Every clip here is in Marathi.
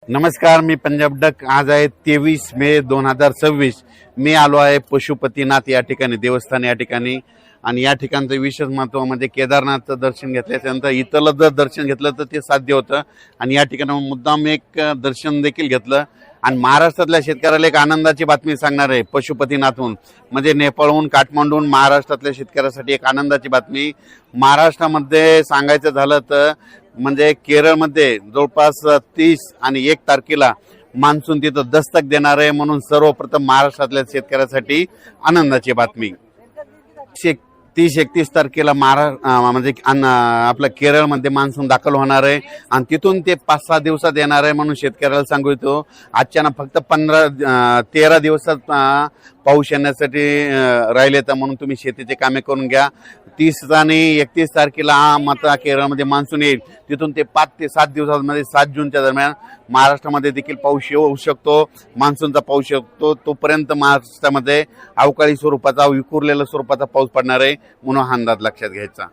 नमस्कार, मी पंजाब डक। आज आहे 23 मे 2026। मी आलो आहे पशुपतीनाथ या ठिकाणी, देवस्थान या ठिकाणी। आणि या ठिकाणचं विशेष महत्त्व म्हणजे केदारनाथचं दर्शन घेतल्यानंतर इथलं जर दर्शन घेतलं तर ते साध्य होतं। आणि या ठिकाणी मुद्दाम एक दर्शन देखील घेतलं। आणि महाराष्ट्रातल्या शेतकऱ्याला एक आनंदाची बातमी सांगणार आहे पशुपतीनाथहून, म्हणजे नेपाळहून, काठमांडूहून महाराष्ट्रातल्या शेतकऱ्यासाठी एक आनंदाची बातमी। महाराष्ट्रामध्ये सांगायचं झालं तर म्हणजे केरळमध्ये जवळपास 30 आणि 1 तारखेला मान्सून तिथं दस्तक देणार आहे, म्हणून सर्वप्रथम महाराष्ट्रातल्या शेतकऱ्यासाठी आनंदाची बातमी। 30-31 तारखेला म्हणजे आपल्या केरळमध्ये मान्सून दाखल होणार आहे आणि तिथून ते 5-6 दिवसात येणार आहे, म्हणून शेतकऱ्याला सांगू इच्छितो आजच्या फक्त 13 दिवसात पाऊस येण्यासाठी राहिले तर म्हणून तुम्ही शेतीचे कामे करून घ्या। 30 आणि 31 तारखेला मात्र केरळमध्ये मान्सून येईल, तिथून ते 5 ते 7 दिवसांमध्ये 7 जूनच्या दरम्यान महाराष्ट्रामध्ये देखील पाऊस येऊ शकतो, मान्सूनचा पाऊस येतो। तोपर्यंत महाराष्ट्रामध्ये अवकाळी स्वरूपाचा, विखुरलेल्या स्वरूपाचा पाऊस पडणार आहे, म्हणून हा अंदाज लक्षात घ्यायचा।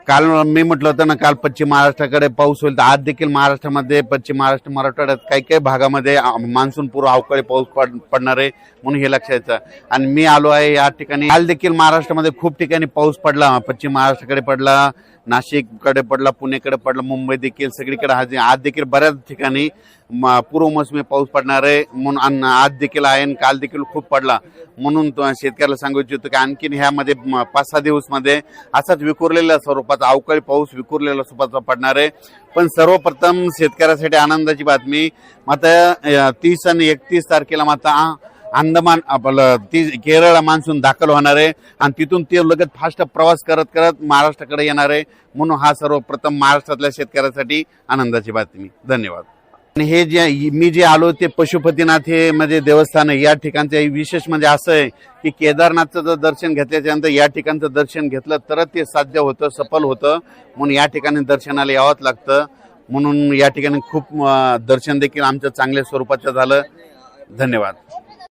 काल मी म्हटलं होतं ना, काल पश्चिम महाराष्ट्राकडे पाऊस होईल, तर आज देखील महाराष्ट्रामध्ये, पश्चिम महाराष्ट्र, मराठवाड्यात काही काही भागामध्ये मान्सून पूर्व अवकाळी पाऊस पडणार आहे, म्हणून हे लक्षात घ्यायचं। आणि मी आलो आहे या ठिकाणी। काल देखील महाराष्ट्रामध्ये खूप ठिकाणी पाऊस पडला, पश्चिम महाराष्ट्राकडे पडला, नाशिककडे पडला, पुणेकडे पडला, मुंबई देखील, सगळीकडे आज देखील बऱ्याच ठिकाणी पूर्व मोसमी पाऊस पडणार आहे, म्हणून आज देखील आहे आणि काल देखील खूप पडला। म्हणून शेतकऱ्याला सांगू इच्छितो की आणखीन ह्यामध्ये 5-6 दिवसमध्ये असाच विखुरलेल्या स्वरूपाचा अवकाळी पाऊस, विखुरलेल्या स्वरूपाचा पडणार आहे। पण सर्वप्रथम शेतकऱ्यासाठी आनंदाची बातमी, मात्र 30 आणि 31 तारखेला मात्र अंदमान आपलं केरळ मान्सून दाखल होणार आहे आणि तिथून ते लगेच फास्ट प्रवास करत करत महाराष्ट्राकडे येणार आहे, म्हणून हा सर्वप्रथम महाराष्ट्रातल्या शेतकऱ्यासाठी आनंदाची बातमी। धन्यवाद। आणि हे जे मी जे आलो ते पशुपतीनाथ हे म्हणजे देवस्थान आहे, या ठिकाणचं विशेष म्हणजे असं आहे की केदारनाथचं जर दर्शन घेतल्याच्यानंतर या ठिकाणचं दर्शन घेतलं तरच ते साध्य होतं, सफल होतं, म्हणून या ठिकाणी दर्शनाला यावंच लागतं। म्हणून या ठिकाणी खूप दर्शन देखील आमचं चांगल्या स्वरूपाचं झालं। धन्यवाद।